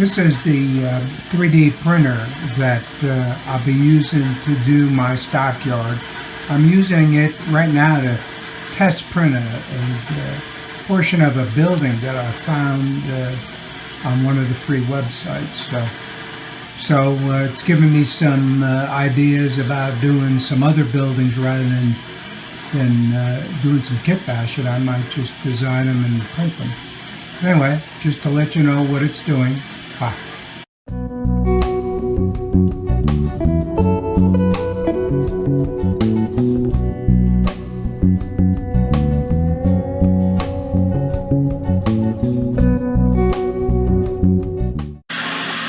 This is the 3D printer that I'll be using to do my Stockyard. I'm using it right now to test print a portion of a building that I found on one of the free websites. So it's given me some ideas about doing some other buildings rather than doing some kit bashing. I might just design them and print them. Anyway, just to let you know what it's doing. Bye.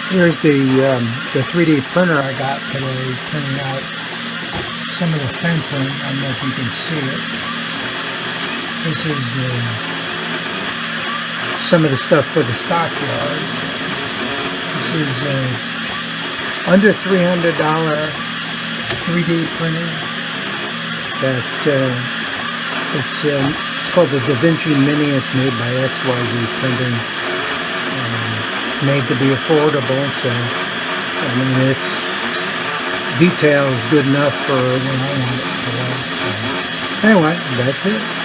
Here's the 3D printer I got today, printing out some of the fencing. I don't know if you can see it. This is some of the stuff for the Stockyards. This is under $300 3D printer. It's called the daVinci Mini. It's made by XYZPrinting. It's made to be affordable, so I mean its detail is good enough for when I want it for. So, anyway, that's it.